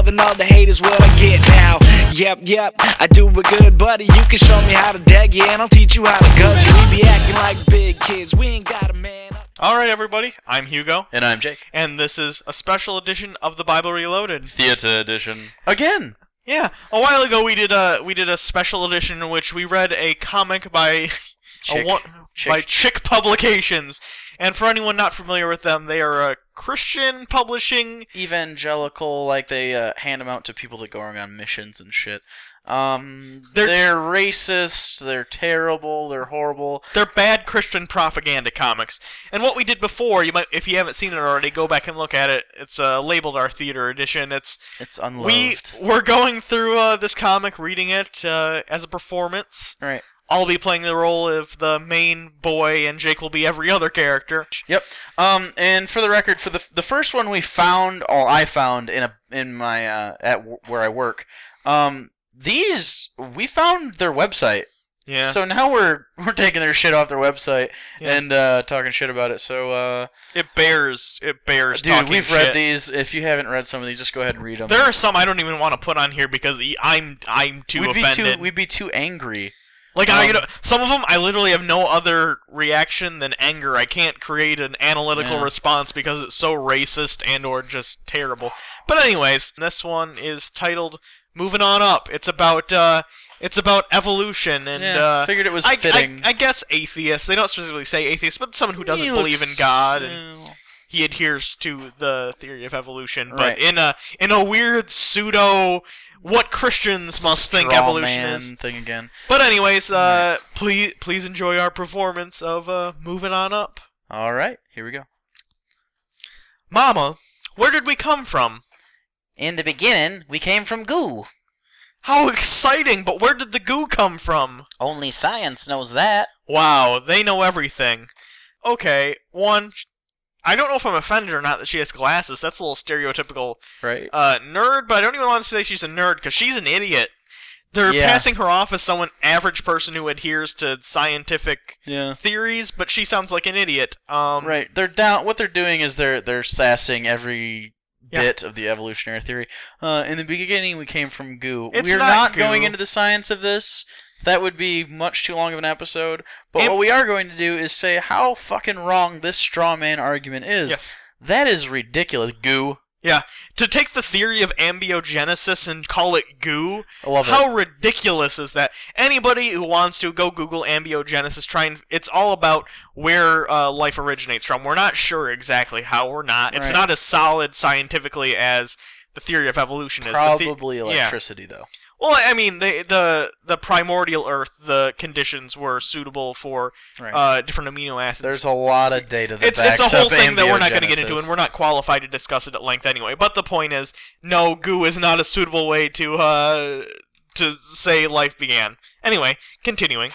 than all the haters what I get now. Yep, I do it good, buddy. You can show me how to deck, yeah, and I'll teach you how to gut you. We be acting like big kids, we ain't got a man up. Alright everybody, I'm Hugo. And I'm Jake. And this is a special edition of the Bible Reloaded. Theater edition. Again! Yeah, a while ago we did a special edition in which we read a comic by Chick Publications. And for anyone not familiar with them, they are a Christian publishing... evangelical, like they hand them out to people that go on missions and shit. They're racist, they're terrible, they're horrible. They're bad Christian propaganda comics. And what we did before, you might, if you haven't seen it already, go back and look at it. It's labeled our theater edition. It's unloved. We're going through this comic, reading it as a performance. Right. I'll be playing the role of the main boy, and Jake will be every other character. Yep. And for the record, for the first one we found, or I found in my where I work, these we found their website. Yeah. So now we're taking their shit off their website and talking shit about it. So it bears. Dude, we've read these. If you haven't read some of these, just go ahead and read them. There are some I don't even want to put on here because I'm too offended. We'd be too angry. Like some of them, I literally have no other reaction than anger. I can't create an analytical response because it's so racist and/or just terrible. But anyways, this one is titled "Moving On Up." It's about evolution and figured it was fitting. I guess atheists. They don't specifically say atheists, but someone who doesn't believe in God and he adheres to the theory of evolution, but in a weird pseudo. What Christians must think evolution is. Thing again. But anyways, please enjoy our performance of Moving On Up. All right, here we go. Mama, where did we come from? In the beginning, we came from goo. How exciting, but where did the goo come from? Only science knows that. Wow, they know everything. Okay, I don't know if I'm offended or not that she has glasses. That's a little stereotypical nerd, but I don't even want to say she's a nerd because she's an idiot. They're passing her off as someone average person who adheres to scientific theories, but she sounds like an idiot. Right. They're down. What they're doing is they're sassing every bit of the evolutionary theory. In the beginning, we came from goo. We're not going into the science of this. That would be much too long of an episode. But what we are going to do is say how fucking wrong this straw man argument is. Yes. That is ridiculous, goo. Yeah. To take the theory of ambiogenesis and call it goo, how ridiculous is that? Anybody who wants to go Google ambiogenesis, it's all about where life originates from. We're not sure exactly how or not. It's not as solid scientifically as the theory of evolution is. Probably electricity, though. Well, I mean, the primordial Earth, the conditions were suitable for different amino acids. There's a lot of data that backs It's a whole up thing that we're not going to get ambiogenesis. into, and we're not qualified to discuss it at length anyway. But the point is, no, goo is not a suitable way to say life began. Anyway, continuing.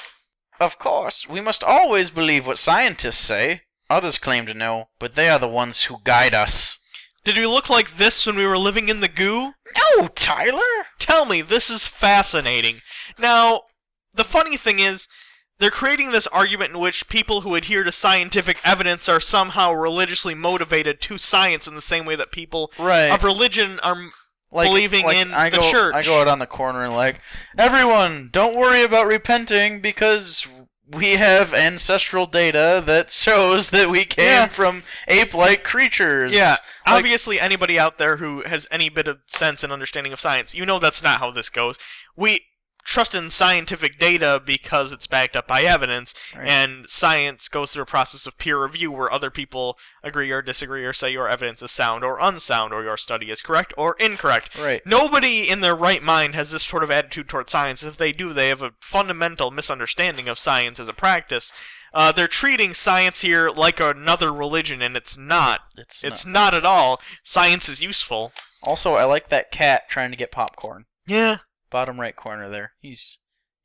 Of course, we must always believe what scientists say. Others claim to know, but they are the ones who guide us. Did we look like this when we were living in the goo? No, Tyler! Tell me, this is fascinating. Now, the funny thing is, they're creating this argument in which people who adhere to scientific evidence are somehow religiously motivated to science in the same way that people of religion are believing in the church. I go out on the corner and everyone, don't worry about repenting because we have ancestral data that shows that we came from ape-like creatures. Yeah. Obviously, anybody out there who has any bit of sense and understanding of science, you know that's not how this goes. We trust in scientific data because it's backed up by evidence, and science goes through a process of peer review where other people agree or disagree or say your evidence is sound or unsound or your study is correct or incorrect. Right. Nobody in their right mind has this sort of attitude towards science. If they do, they have a fundamental misunderstanding of science as a practice. They're treating science here like another religion, and it's not. It's not at all. Science is useful. Also, I like that cat trying to get popcorn. Yeah. Bottom right corner there. He's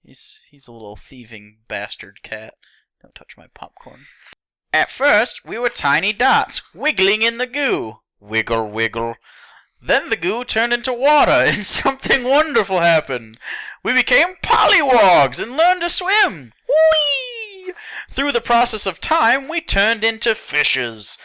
a little thieving bastard cat. Don't touch my popcorn. At first, we were tiny dots, wiggling in the goo. Wiggle, wiggle. Then the goo turned into water, and something wonderful happened. We became pollywogs and learned to swim. Whee! Through the process of time, we turned into fishes.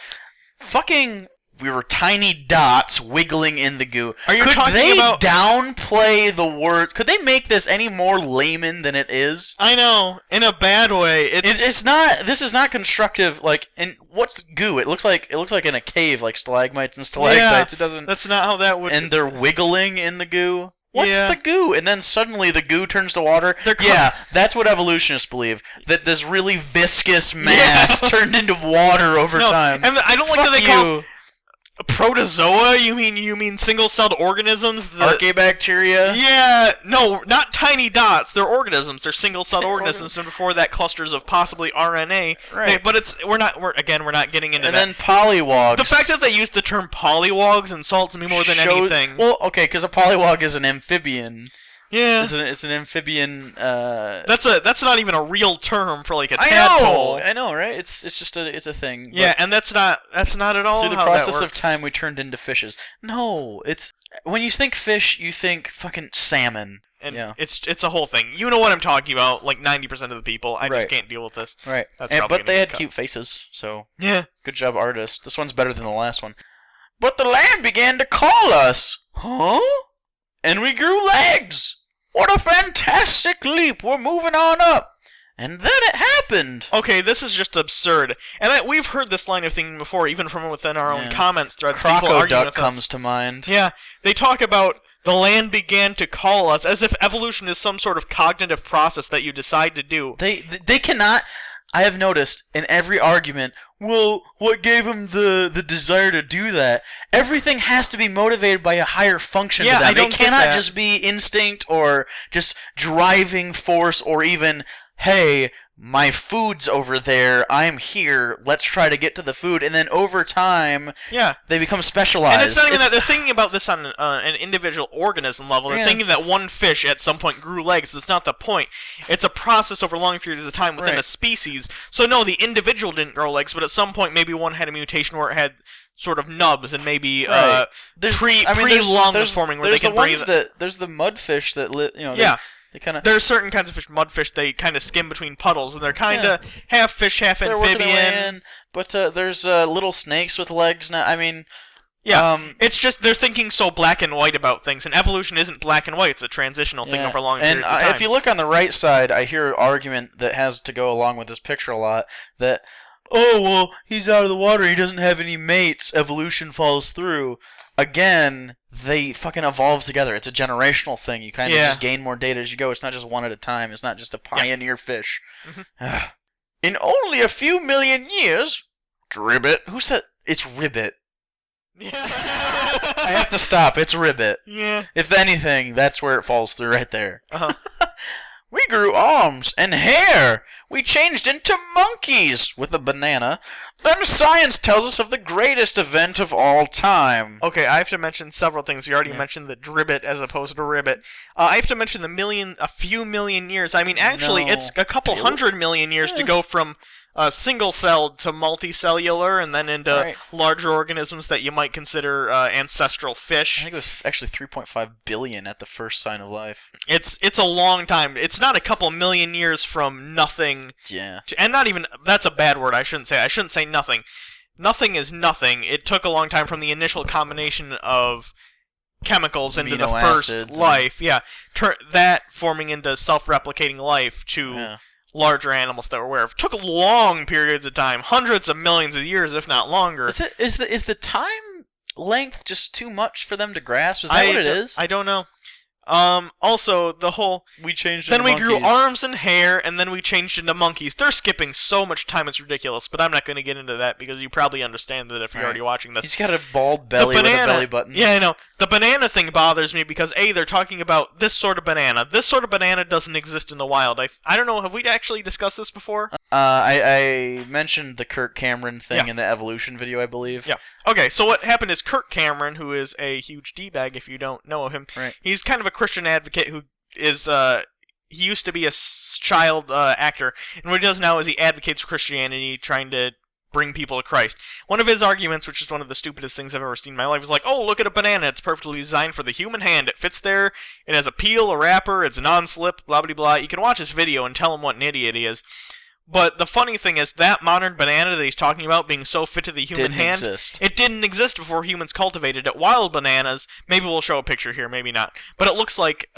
Fucking We were tiny dots wiggling in the goo. Are you Could talking they about downplay the word? Could they make this any more layman than it is? I know, in a bad way. It's not. This is not constructive. Like, and what's goo? It looks like in a cave, like stalagmites and stalactites. It doesn't. That's not how that would. And they're wiggling in the goo. What's Yeah. the goo? And then suddenly the goo turns to water. That's what evolutionists believe. That this really viscous mass turned into water over time. And I don't like that they call protozoa. You mean single-celled organisms? Archaebacteria? Yeah, no, not tiny dots. They're organisms. They're single-celled organisms, and before that, clusters of possibly RNA. Right. But we're not getting into and that. then polywogs. The fact that they use the term polywogs insults me more than anything. Well, okay, because a polywog is an amphibian. Yeah, It's an amphibian. that's not even a real term for like a tadpole. I know, right? It's just a thing. Yeah, and that's not at all Through the how process that of works. time, we turned into fishes. No, it's when you think fish, you think fucking salmon. And yeah. it's a whole thing. You know what I'm talking about. Like 90% of the people, I Right. just can't deal with this. Right. That's probably but they gonna had get cut. cute faces, so Yeah. good job, artist. This one's better than the last one. But the land began to call us. Huh? And we grew legs. What a fantastic leap. We're moving on up. And then it happened. Okay, this is just absurd. And we've heard this line of thinking before, even from within our own Yeah. comments threads. People arguing Crocoduck with comes us. to mind. Yeah, they talk about the land began to call us, as if evolution is some sort of cognitive process that you decide to do. They cannot. I have noticed in every argument, well, what gave them the desire to do that? Everything has to be motivated by a higher function Yeah, to them. I don't It get cannot that. just be instinct or just driving force or even, hey, my food's over there, I'm here, let's try to get to the food. And then over time, Yeah. they become specialized. And it's not even that they're thinking about this on an individual organism level. They're Yeah. thinking that one fish at some point grew legs. That's not the point. It's a process over long periods of time within Right. a species. So no, the individual didn't grow legs, but at some point maybe one had a mutation where it had sort of nubs and maybe Right. pre-lungs forming where they can breathe. There's the mudfish that Yeah. they kind of There are certain kinds of fish, mudfish, they kind of skim between puddles, and they're kind of half fish, half they're working their way amphibian. in. But there's little snakes with legs now. I mean, Yeah, it's just they're thinking so black and white about things, and evolution isn't black and white. It's a transitional thing over long periods of time. And if you look on the right side, I hear an argument that has to go along with this picture a lot, that, oh, well, he's out of the water, he doesn't have any mates, evolution falls through. Again, they fucking evolve together. It's a generational thing. You kind of just gain more data as you go. It's not just one at a time. It's not just a pioneer fish. In only a few million years... Ribbit? Who said... It's ribbit. I have to stop. It's ribbit. Yeah. If anything, that's where it falls through right there. Uh-huh. We grew arms and hair. We changed into monkeys with a banana. Then science tells us of the greatest event of all time. Okay, I have to mention several things. You already mentioned the dribbit as opposed to ribbit. I have to mention a few million years. I mean, actually, it's a couple 100 million years to go from single-celled to multicellular, and then into larger organisms that you might consider ancestral fish. I think it was actually 3.5 billion at the first sign of life. It's a long time. It's not a couple million years from nothing. Yeah. And not even, that's a bad word. I shouldn't say nothing. Nothing is nothing. It took a long time from the initial combination of chemicals into the Amino first acids life. Yeah. That forming into self-replicating life to larger animals that we're aware of. Took long periods of time, hundreds of millions of years, if not longer. Is the time length just too much for them to grasp? Is that what it is? I don't know. Also, the whole... We changed Then into we grew monkeys. arms and hair, and then we changed into monkeys. They're skipping so much time, it's ridiculous, but I'm not going to get into that because you probably understand that if you're already watching this. He's got a bald belly with a belly button. Yeah, I know. The banana thing bothers me because, A, they're talking about this sort of banana. This sort of banana doesn't exist in the wild. I don't know, have we actually discussed this before? I mentioned the Kirk Cameron thing in the evolution video, I believe. Yeah. Okay, so what happened is Kirk Cameron, who is a huge D-bag if you don't know of him, he's kind of a Christian advocate who is, he used to be a child actor, and what he does now is he advocates for Christianity, trying to bring people to Christ. One of his arguments, which is one of the stupidest things I've ever seen in my life, is like, oh, look at a banana, it's perfectly designed for the human hand, it fits there, it has a peel, a wrapper, it's non-slip, blah blah blah. You can watch this video and tell him what an idiot he is. But the funny thing is that modern banana that he's talking about being so fit to the human Didn't hand, exist. it didn't exist before humans cultivated it. Wild bananas, maybe we'll show a picture here, maybe not. But it looks like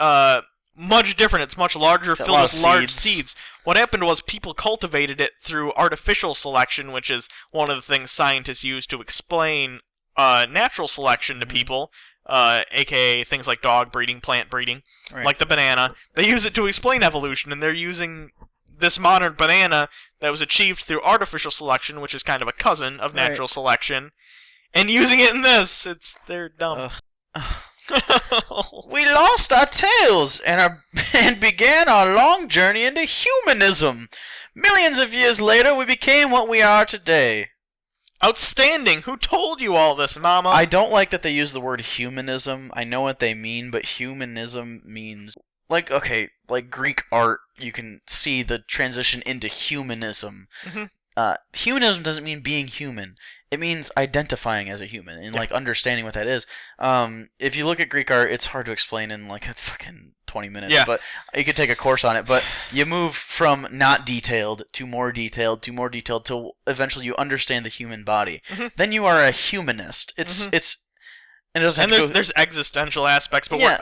much different. It's much larger, filled with large seeds. What happened was people cultivated it through artificial selection, which is one of the things scientists use to explain natural selection to people, aka things like dog breeding, plant breeding, like the banana. They use it to explain evolution, and they're using this modern banana that was achieved through artificial selection, which is kind of a cousin of natural selection, and using it in this. They're dumb. We lost our tails and began our long journey into humanism. Millions of years later, we became what we are today. Outstanding! Who told you all this, Mama? I don't like that they use the word humanism. I know what they mean, but humanism means... Like Greek art, you can see the transition into humanism. Humanism doesn't mean being human. It means identifying as a human and understanding what that is. If you look at Greek art, it's hard to explain in a fucking 20 minutes. Yeah. But you could take a course on it. But you move from not detailed to more detailed to more detailed till eventually you understand the human body. Then you are a humanist. And there's existential aspects, but we're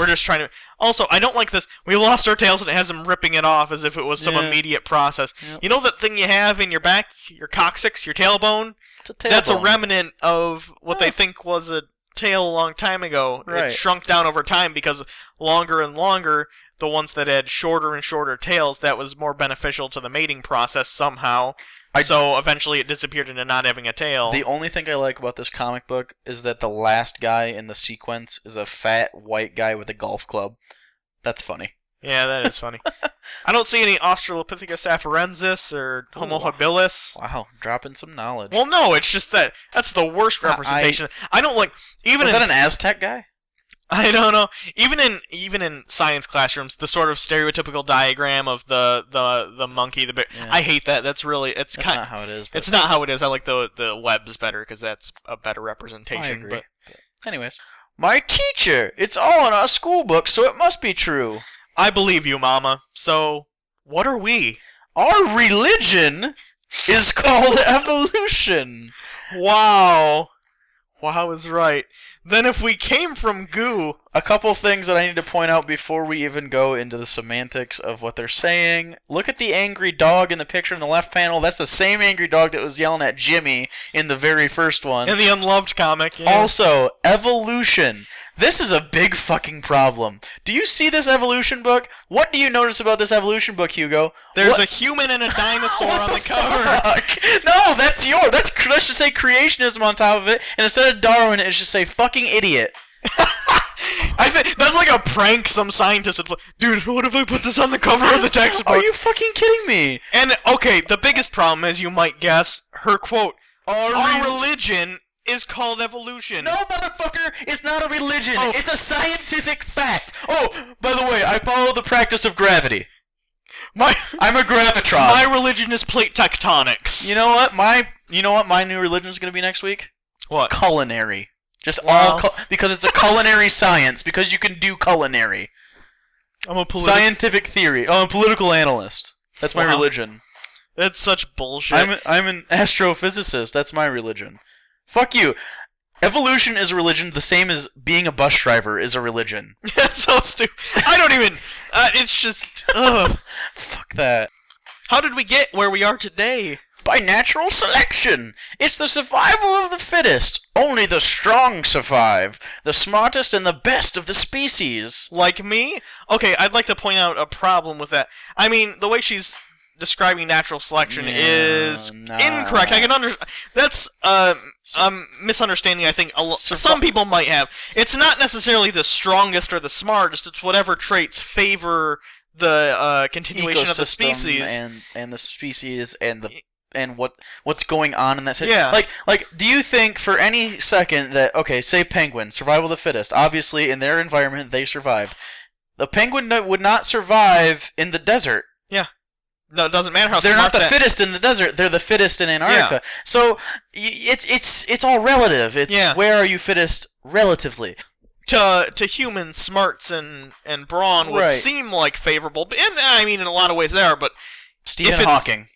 just trying to... Also, I don't like this. We lost our tails and it has him ripping it off as if it was some immediate process. Yep. You know that thing you have in your back, your coccyx, your tailbone? It's a tailbone. That's a remnant of what they think was a tail a long time ago. Right. It shrunk down over time because longer and longer, the ones that had shorter and shorter tails, that was more beneficial to the mating process somehow. So eventually it disappeared into not having a tail. The only thing I like about this comic book is that the last guy in the sequence is a fat white guy with a golf club. That's funny. Yeah, that is funny. I don't see any Australopithecus afarensis or Homo habilis. Wow, dropping some knowledge. Well, no, it's just that's the worst representation. I don't like... Even was that an Aztec guy? I don't know. Even in science classrooms, the sort of stereotypical diagram of the monkey, the bear. Yeah. I hate that. That's not how it is. It's not how it is. I like the webs better because that's a better representation. I agree. But anyways, my teacher. It's all in our school book, so it must be true. I believe you, Mama. So, what are we? Our religion is called evolution. Wow. Wow is right. Then if we came from goo... A couple things that I need to point out before we even go into the semantics of what they're saying. Look at the angry dog in the picture in the left panel. That's the same angry dog that was yelling at Jimmy in the very first one. In the Unloved comic, yeah. Also, evolution. This is a big fucking problem. Do you see this evolution book? What do you notice about this evolution book, Hugo? There's a human and a dinosaur on the cover. No, that's yours. Let's just say creationism on top of it, and instead of Darwin, it should say fucking idiot. I think that's like a prank some scientist would play. Dude, what if I put this on the cover of the textbook? Are you fucking kidding me? And, okay, the biggest problem, as you might guess, her quote, our religion is called evolution. No, motherfucker, it's not a religion. Oh. It's a scientific fact. Oh, by the way, I follow the practice of gravity. I'm a gravitron. My religion is plate tectonics. You know what? My new religion is going to be next week? What? Culinary. Just all because it's a culinary science. Because you can do culinary. I'm a scientific theory. Oh, I'm a political analyst. That's my religion. That's such bullshit. I'm an astrophysicist. That's my religion. Fuck you. Evolution is a religion the same as being a bus driver is a religion. That's so stupid. I don't even... it's just... Ugh. Fuck that. How did we get where we are today? By natural selection. It's the survival of the fittest. Only the strong survive. The smartest and the best of the species. Like me? Okay, I'd like to point out a problem with that. I mean, the way she's describing natural selection is incorrect. I can understand. That's a misunderstanding I think some people might have. It's not necessarily the strongest or the smartest. It's whatever traits favor the continuation of the species. And the species and what's going on in that situation. Yeah. Like, do you think for any second that, okay, say penguins, survival of the fittest, obviously in their environment they survived. The penguin would not survive in the desert. Yeah. No, it doesn't matter how they're smart not the fittest in the desert. They're the fittest in Antarctica. Yeah. So it's all relative. It's where are you fittest relatively. To humans, smarts and brawn would seem like favorable, and I mean in a lot of ways they are, but Stephen Hawking.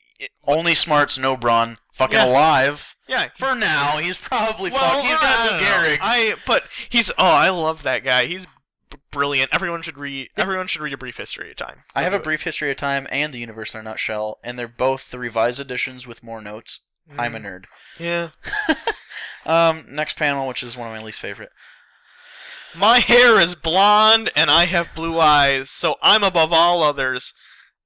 Only smarts, no brawn. Fucking alive. Yeah. For now, he's probably fucked. He's got Lou Gehrig's. But he's. Oh, I love that guy. He's brilliant. Everyone should read A Brief History of Time. I have A Brief History of Time and The Universe in a Nutshell, and they're both the revised editions with more notes. I'm a nerd. Yeah. Next panel, which is one of my least favorite. My hair is blonde and I have blue eyes, so I'm above all others.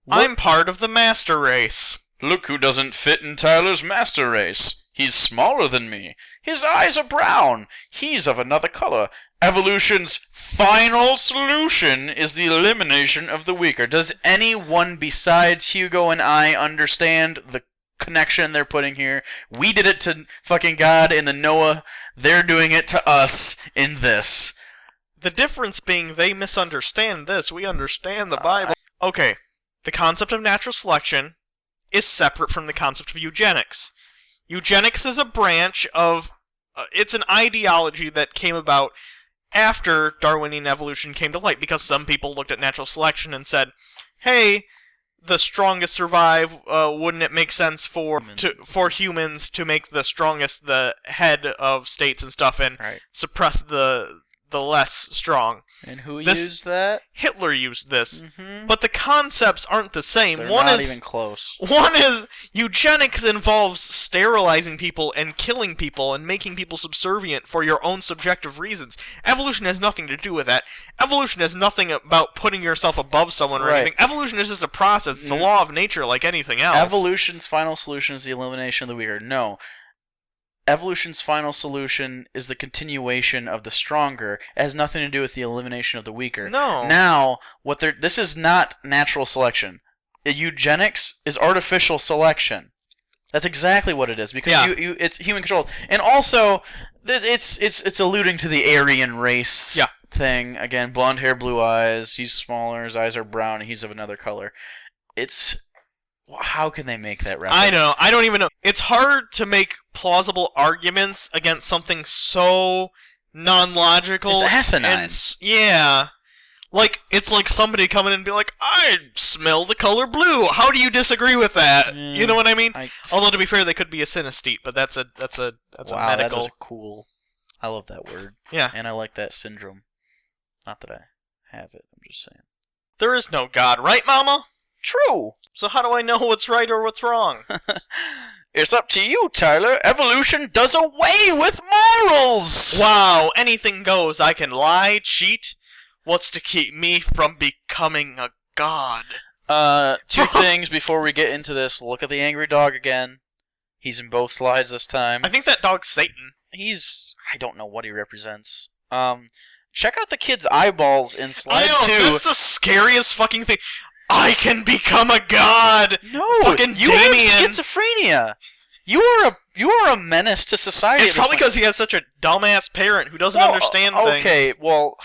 What? I'm part of the master race. Look who doesn't fit in Tyler's master race. He's smaller than me. His eyes are brown. He's of another color. Evolution's final solution is the elimination of the weaker. Does anyone besides Hugo and I understand the connection they're putting here? We did it to fucking God in the Noah. They're doing it to us in this. The difference being they misunderstand this. We understand the Bible. Okay, the concept of natural selection is separate from the concept of eugenics. Eugenics is a branch of... it's an ideology that came about after Darwinian evolution came to light, because some people looked at natural selection and said, hey, the strongest survive, wouldn't it make sense for humans to make the strongest the head of states and stuff and suppress the less strong? And who used that? Hitler used this. But the concepts aren't the same. They're not even close. One is eugenics involves sterilizing people and killing people and making people subservient for your own subjective reasons. Evolution has nothing to do with that. Evolution has nothing about putting yourself above someone or anything. Evolution is just a process. It's a law of nature like anything else. Evolution's final solution is the elimination of the weaker. No. Evolution's final solution is the continuation of the stronger. It has nothing to do with the elimination of the weaker. No. Now, this is not natural selection. Eugenics is artificial selection. That's exactly what it is, because it's human controlled. And also, it's alluding to the Aryan race thing. Again, blonde hair, blue eyes. He's smaller. His eyes are brown. He's of another color. How can they make that reference? I know. I don't even know. It's hard to make plausible arguments against something so non-logical. It's asinine. Yeah. It's like somebody coming in and be like, I smell the color blue. How do you disagree with that? You know what I mean? Although, to be fair, they could be a synesthete, but that's a medical... That is cool. I love that word. Yeah. And I like that syndrome. Not that I have it. I'm just saying. There is no God, right, Mama? True. So how do I know what's right or what's wrong? It's up to you, Tyler. Evolution does away with morals! Wow, anything goes. I can lie, cheat. What's to keep me from becoming a god? Two things before we get into this. Look at the angry dog again. He's in both slides this time. I think that dog's Satan. I don't know what he represents. Check out the kid's eyeballs in slide 2. That's the scariest fucking thing. I can become a god! No, fucking you Damien. have schizophrenia. You are a menace to society. It's probably because he has such a dumbass parent who doesn't understand things. Okay, well,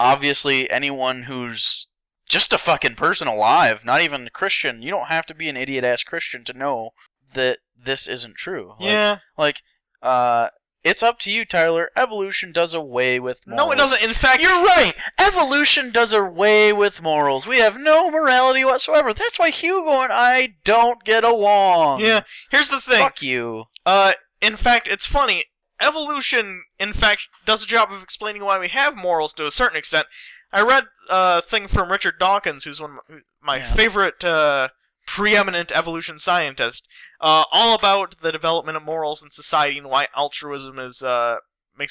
obviously anyone who's just a fucking person alive, not even a Christian, you don't have to be an idiot-ass Christian to know that this isn't true. It's up to you, Tyler. Evolution does away with morals. No, it doesn't. In fact, you're right. Evolution does away with morals. We have no morality whatsoever. That's why Hugo and I don't get along. Yeah. Here's the thing. Fuck you. In fact, it's funny. Evolution, in fact, does a job of explaining why we have morals to a certain extent. I read a thing from Richard Dawkins, who's one of my favorite preeminent evolution scientist, all about the development of morals in society and why altruism makes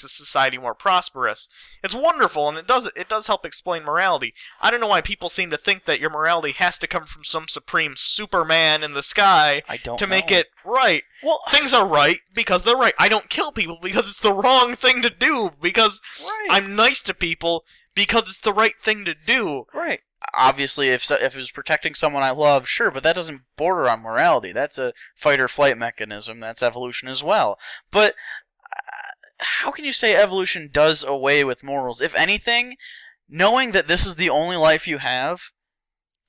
a society more prosperous. It's wonderful, and it does help explain morality. I don't know why people seem to think that your morality has to come from some supreme Superman in the sky to make it right. Well, things are right because they're right. I don't kill people because it's the wrong thing to do, because I'm nice to people because it's the right thing to do. Right. Obviously, if it was protecting someone I love, sure, but that doesn't border on morality. That's a fight-or-flight mechanism. That's evolution as well. But how can you say evolution does away with morals? If anything, knowing that this is the only life you have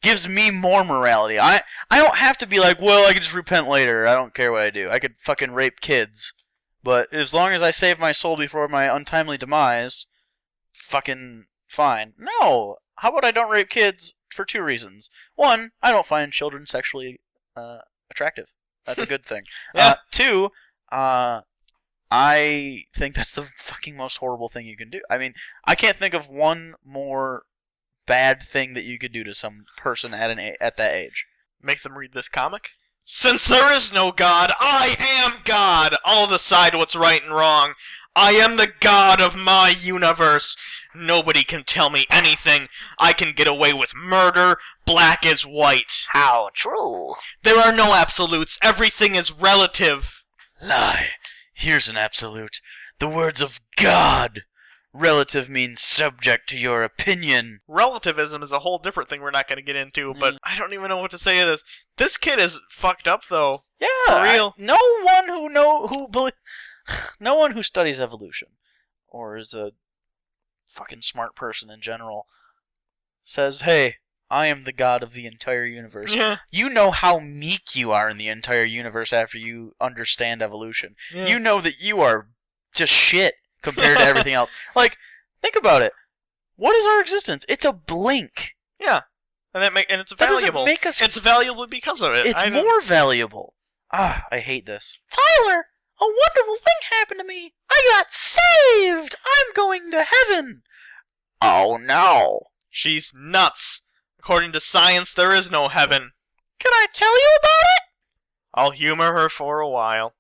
gives me more morality. I don't have to be like, well, I can just repent later. I don't care what I do. I could fucking rape kids. But as long as I save my soul before my untimely demise, fucking fine. No! How about I don't rape kids for 2 reasons? 1, I don't find children sexually attractive. That's a good thing. Yeah. 2, I think that's the fucking most horrible thing you can do. I mean, I can't think of one more bad thing that you could do to some person at that age. Make them read this comic? Since there is no God, I am God! I'll decide what's right and wrong. I am the God of my universe. Nobody can tell me anything. I can get away with murder. Black is white. How true. There are no absolutes. Everything is relative. Lie. Here's an absolute. The words of God. Relative means subject to your opinion. Relativism is a whole different thing we're not going to get into, but I don't even know what to say to this. This kid is fucked up, though. Yeah, For real. no one who studies evolution or is a fucking smart person in general says, "Hey, I am the God of the entire universe." Yeah. You know how meek you are in the entire universe after you understand evolution. Yeah. You know that you are just shit compared to everything else. Like, think about it. What is our existence? It's a blink. Yeah. And it's That doesn't valuable. make us- It's valuable because of it. It's more valuable. I hate this. Tyler, a wonderful thing happened to me. I got saved. I'm going to heaven. Oh no. She's nuts. According to science, there is no heaven. Can I tell you about it? I'll humor her for a while.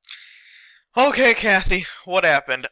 Okay, Kathy, what happened?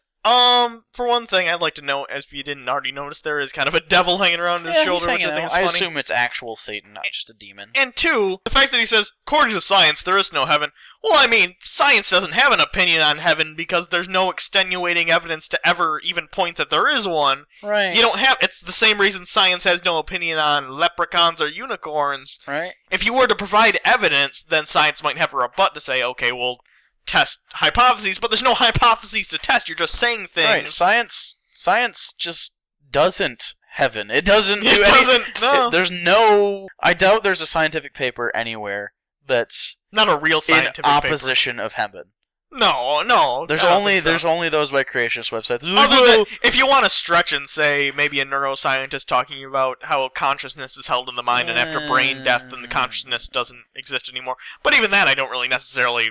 For one thing, I'd like to know, as you didn't already notice, there is kind of a devil hanging around his shoulder, which I think is funny. I assume it's actual Satan, not just a demon. And 2, the fact that he says, according to science, there is no heaven. Well, I mean, science doesn't have an opinion on heaven because there's no extenuating evidence to ever even point that there is one. Right. You don't have... It's the same reason science has no opinion on leprechauns or unicorns. Right. If you were to provide evidence, then science might have a rebut to say, okay, we'll test hypotheses, but there's no hypotheses to test. You're just saying things. Right. Science just doesn't heaven. It doesn't do It anything. doesn't. No. There's no... I doubt there's a scientific paper anywhere that's Not a real scientific in opposition of heaven. paper. No. There's I don't only think so. there's only those by creationist websites. Other than, if you want to stretch and say maybe a neuroscientist talking about how consciousness is held in the mind and after brain death then the consciousness doesn't exist anymore. But even that I don't really necessarily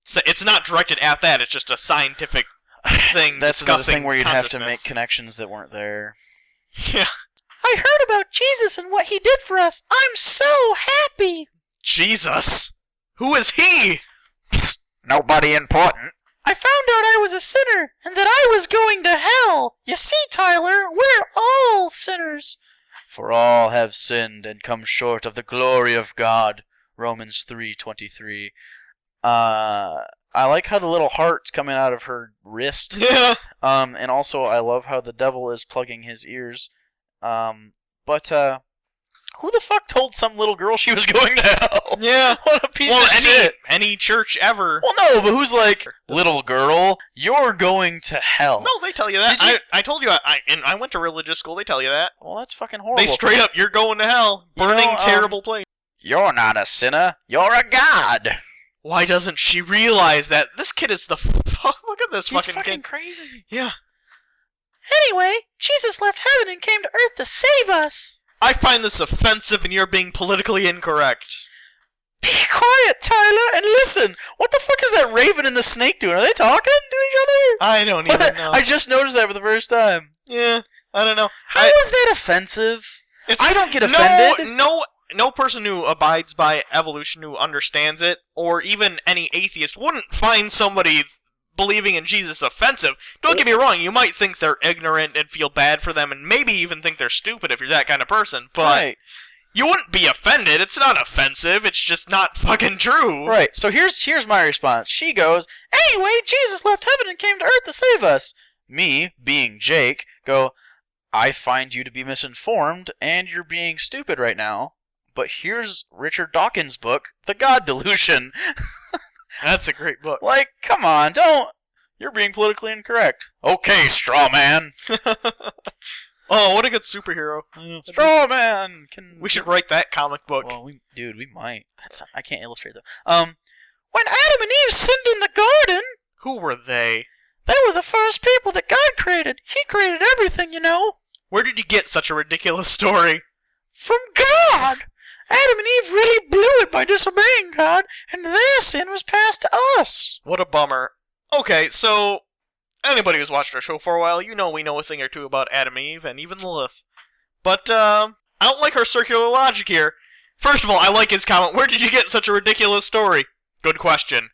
say. It's not directed at that, it's just a scientific thing. That's another discussing thing where you'd have to make consciousness. connections that weren't there. Yeah. I heard about Jesus and what he did for us. I'm so happy. Jesus? Who is he? Nobody important. I found out I was a sinner and that I was going to hell. You see, Tyler, we're all sinners. For all have sinned and come short of the glory of God. Romans 3:23. I like how the little heart's coming out of her wrist. Yeah. And also I love how the devil is plugging his ears. But who the fuck told some little girl she was going to hell? Yeah. What a piece of shit. Any church ever. Well, no, but who's like, little girl, you're going to hell? No, they tell you that. Did you- I told you, I went to religious school, they tell you that. Well, that's fucking horrible. They straight up, you're going to hell. You Burning, know, terrible place. You're not a sinner. You're a god. Why doesn't she realize that? This kid is the... Look at this He's fucking kid. crazy. Yeah. Anyway, Jesus left heaven and came to earth to save us. I find this offensive and you're being politically incorrect. Be quiet, Tyler, and listen. What the fuck is that raven and the snake doing? Are they talking to each other? I don't even know. I just noticed that for the first time. Yeah, I don't know. How is that offensive? I don't get offended. No person who abides by evolution who understands it, or even any atheist, wouldn't find somebody believing in Jesus offensive. Don't get me wrong, you might think they're ignorant and feel bad for them, and maybe even think they're stupid if you're that kind of person, but Right. you wouldn't be offended. It's not offensive, it's just not fucking true. Right, so here's my response. She goes, anyway, Jesus left heaven and came to earth to save us. Me, being Jake, go, I find you to be misinformed, and you're being stupid right now. But here's Richard Dawkins' book, The God Delusion. That's a great book. Like, come on, don't. You're being politically incorrect. Okay, straw man. Oh, what a good superhero. Straw man. We should write that comic book. Well, we might. I can't illustrate though. When Adam and Eve sinned in the garden, Who were they? they were the first people that God created. He created everything, you know. Where did you get such a ridiculous story? From God. Adam and Eve really blew it by disobeying God, and their sin was passed to us. What a bummer. Okay, so anybody who's watched our show for a while, you know we know a thing or two about Adam and Eve, and even Lilith. But, I don't like her circular logic here. First of all, I like his comment, where did you get such a ridiculous story? Good question.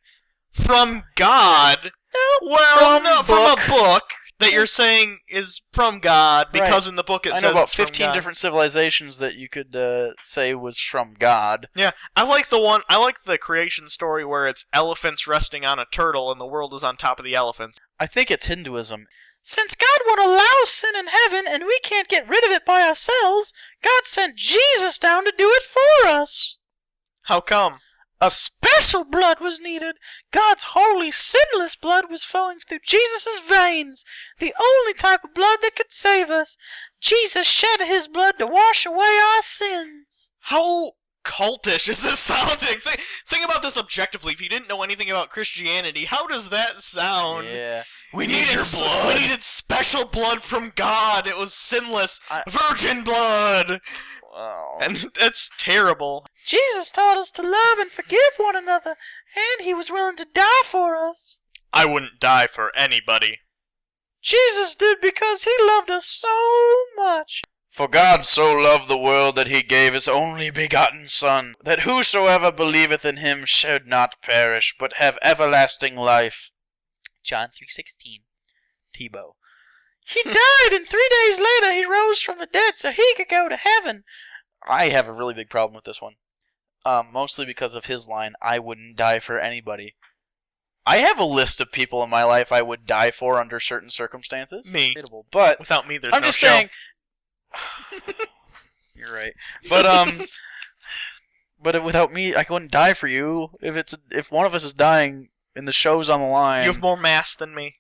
From God? No, Well, no, from a book that you're saying is from God, because in the book it I says know about it's from 15 God. different civilizations that you could say was from God. Yeah, I like the creation story where it's elephants resting on a turtle and the world is on top of the elephants. I think it's Hinduism. Since God won't allow sin in heaven and we can't get rid of it by ourselves, God sent Jesus down to do it for us. How come? A special blood was needed. God's holy, sinless blood was flowing through Jesus' veins, the only type of blood that could save us. Jesus shed his blood to wash away our sins. How cultish is this sounding? Think about this objectively. If you didn't know anything about Christianity, how does that sound? Yeah. We needed special blood from God. It was sinless, virgin blood. Wow. And that's terrible. Jesus taught us to love and forgive one another, and he was willing to die for us. I wouldn't die for anybody. Jesus did because he loved us so much. For God so loved the world that he gave his only begotten Son, that whosoever believeth in him should not perish, but have everlasting life. John 3:16. Tebow. He died, and 3 days later he rose from the dead so he could go to heaven. I have a really big problem with this one. Mostly because of his line, I wouldn't die for anybody. I have a list of people in my life I would die for under certain circumstances. Me. But Without me, there's I'm no just show. saying. You're right. But but without me, I wouldn't die for you. If one of us is dying and the show's on the line. You have more mass than me.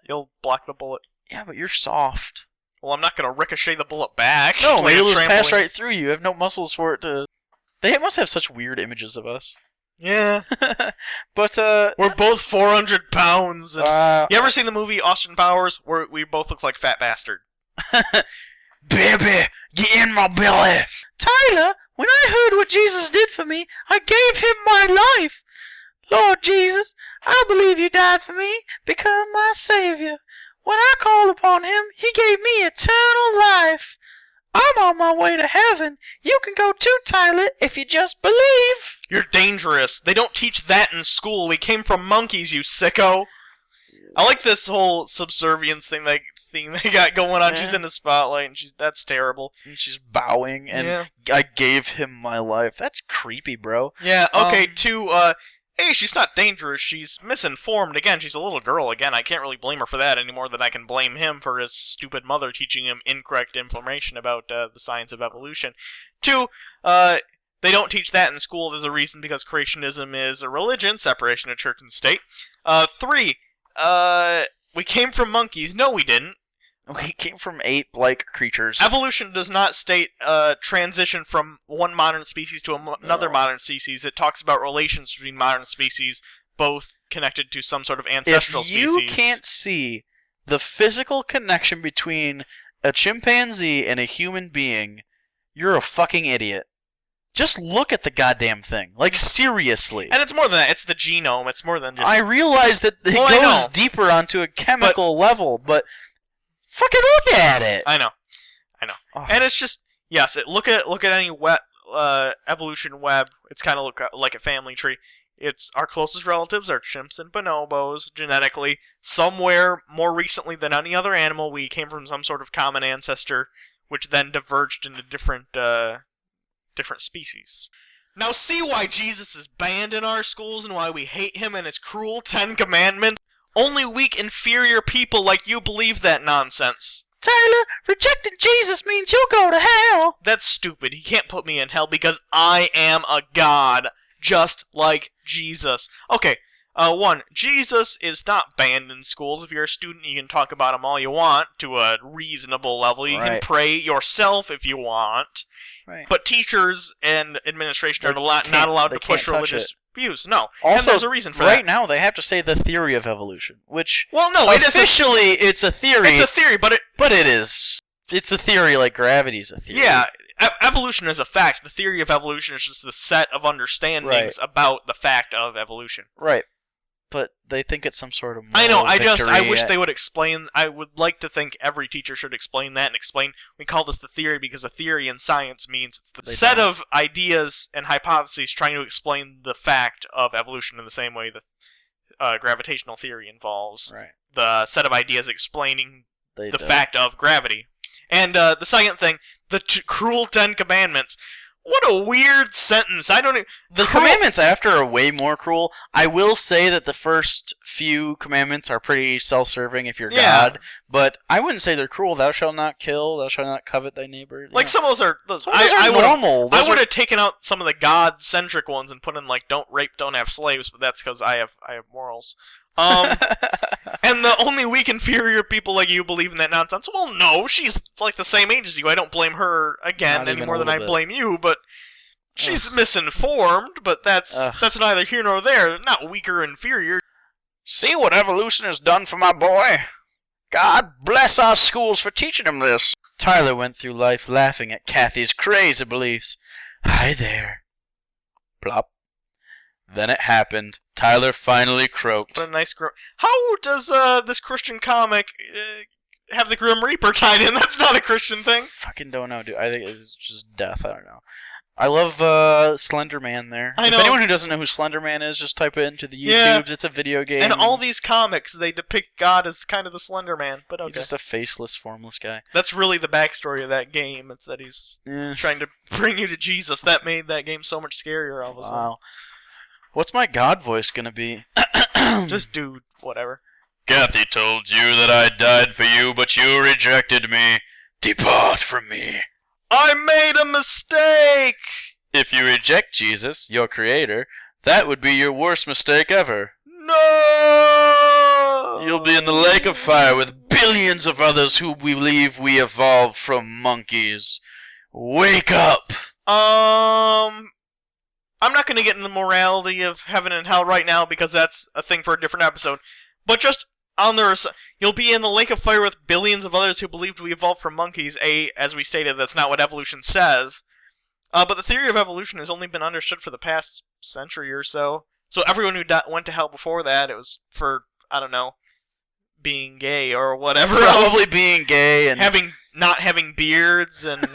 You'll block the bullet. Yeah, but you're soft. Well, I'm not gonna ricochet the bullet back. No, like it'll a just pass trampoline. right through you. You have no muscles for it to. They must have such weird images of us. Yeah. But We're both 400 pounds. And you ever seen the movie Austin Powers, where we both look like Fat Bastard? Baby, get in my belly. Tyler, when I heard what Jesus did for me, I gave him my life. Lord Jesus, I believe you died for me, become my Savior. When I called upon him, he gave me eternal life. I'm on my way to heaven. You can go too, Tyler, if you just believe. You're dangerous. They don't teach that in school. We came from monkeys, you sicko. I like this whole subservience thing they got going on. Yeah. She's in the spotlight, and that's terrible. And she's bowing, and I gave him my life. That's creepy, bro. Yeah, okay, hey, she's not dangerous. She's misinformed. Again, she's a little girl. Again, I can't really blame her for that any more than I can blame him for his stupid mother teaching him incorrect information about the science of evolution. 2, they don't teach that in school. There's a reason, because creationism is a religion, separation of church and state. 3, we came from monkeys. No, we didn't. We came from ape-like creatures. Evolution does not state transition from one modern species to another modern species. It talks about relations between modern species, both connected to some sort of ancestral species. If you can't see the physical connection between a chimpanzee and a human being, you're a fucking idiot. Just look at the goddamn thing. Like, seriously. And it's more than that. It's the genome. It's more than just... I realize that it goes deeper onto a chemical level, but... Fucking look at it! I know. Oh. And it's just... Yes, look at any evolution web. It's kind of look like a family tree. It's our closest relatives are chimps and bonobos, genetically. Somewhere, more recently than any other animal, we came from some sort of common ancestor, which then diverged into different species. Now see why Jesus is banned in our schools and why we hate him and his cruel 10 commandments? Only weak, inferior people like you believe that nonsense. Tyler, rejecting Jesus means you'll go to hell. That's stupid. He can't put me in hell because I am a god, just like Jesus. Okay, 1, Jesus is not banned in schools. If you're a student, you can talk about him all you want to a reasonable level. You can pray yourself if you want. Right. But teachers and administration are not allowed to push religious views. No. Also, and there's a reason for that. Right now, they have to say the theory of evolution, which... Well, no, officially, it's a theory. It's a theory, but it is. It's a theory like gravity's a theory. Yeah, evolution is a fact. The theory of evolution is just the set of understandings about the fact of evolution. Right. But they think it's some sort of I know. victory. I wish they would explain. I would like to think every teacher should explain that and explain. We call this the theory because a theory in science means it's the set of ideas and hypotheses trying to explain the fact of evolution in the same way that gravitational theory involves the set of ideas explaining the fact of gravity. And the second thing, the cruel 10 commandments. What a weird sentence. I don't even... The commandments after are way more cruel. I will say that the first few commandments are pretty self-serving if you're God, but I wouldn't say they're cruel. Thou shalt not kill, thou shalt not covet thy neighbor. Like, some of those are... I normal. I would have taken out some of the God-centric ones and put in, like, don't rape, don't have slaves, but that's because I have morals. And the only weak, inferior people like you believe in that nonsense. Well, no, she's like the same age as you. I don't blame her again any more than I blame you, but she's misinformed. But that's neither here nor there. Not weak or inferior. See what evolution has done for my boy? God bless our schools for teaching him this. Tyler went through life laughing at Kathy's crazy beliefs. Hi there. Plop. Then it happened. Tyler finally croaked. What a nice How does this Christian comic have the Grim Reaper tied in? That's not a Christian thing. Fucking don't know, dude. I think it's just death. I don't know. I love Slender Man there. I know. If anyone who doesn't know who Slender Man is, just type it into the YouTubes. Yeah. It's a video game. And all these comics, they depict God as kind of the Slender Man. But okay. He's just a faceless, formless guy. That's really the backstory of that game. It's that he's trying to bring you to Jesus. That made that game so much scarier all of a sudden. Wow. What's my God voice gonna be? Just do whatever. Kathy told you that I died for you, but you rejected me. Depart from me. I made a mistake! If you reject Jesus, your creator, that would be your worst mistake ever. No! You'll be in the lake of fire with billions of others who believe we evolved from monkeys. Wake up! I'm not going to get into the morality of heaven and hell right now because that's a thing for a different episode. But just on the you'll be in the lake of fire with billions of others who believed we evolved from monkeys. As we stated, that's not what evolution says. But the theory of evolution has only been understood for the past century or so. So everyone who went to hell before that, it was for, I don't know, being gay or whatever else. Probably being gay and not having beards and...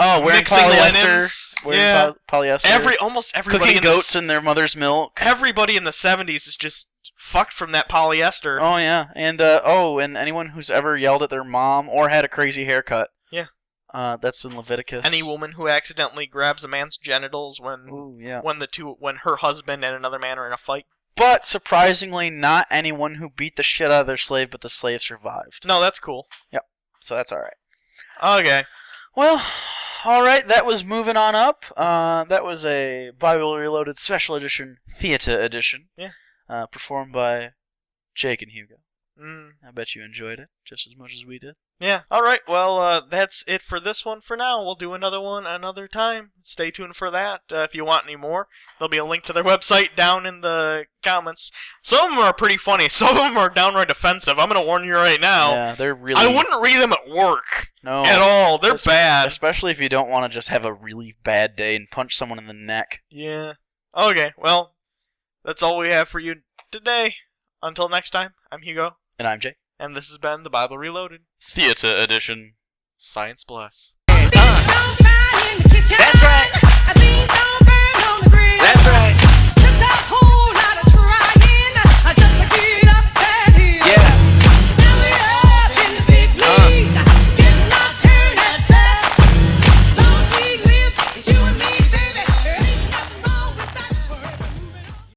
Oh, wearing mixing polyester. Linens. Polyester. Almost everybody cooking goats in their mother's milk. Everybody in the 70s is just fucked from that polyester. Oh yeah, and and anyone who's ever yelled at their mom or had a crazy haircut. Yeah. That's in Leviticus. Any woman who accidentally grabs a man's genitals when her husband and another man are in a fight. But surprisingly, not anyone who beat the shit out of their slave, but the slave survived. No, that's cool. Yep. So that's all right. Okay. Well, all right. That was Moving On Up. That was a Bible Reloaded Special Edition Theater Edition. Yeah. Performed by Jake and Hugo. I bet you enjoyed it just as much as we did. Yeah. All right. Well, that's it for this one for now. We'll do another one another time. Stay tuned for that. If you want any more, there'll be a link to their website down in the comments. Some of them are pretty funny. Some of them are downright offensive. I'm going to warn you right now. Yeah, they're really... I wouldn't read them at work. No. At all. They're bad. Especially if you don't want to just have a really bad day and punch someone in the neck. Yeah. Okay. Well, that's all we have for you today. Until next time, I'm Hugo. And I'm Jake. And this has been the Bible Reloaded. Theater Edition. Science bless.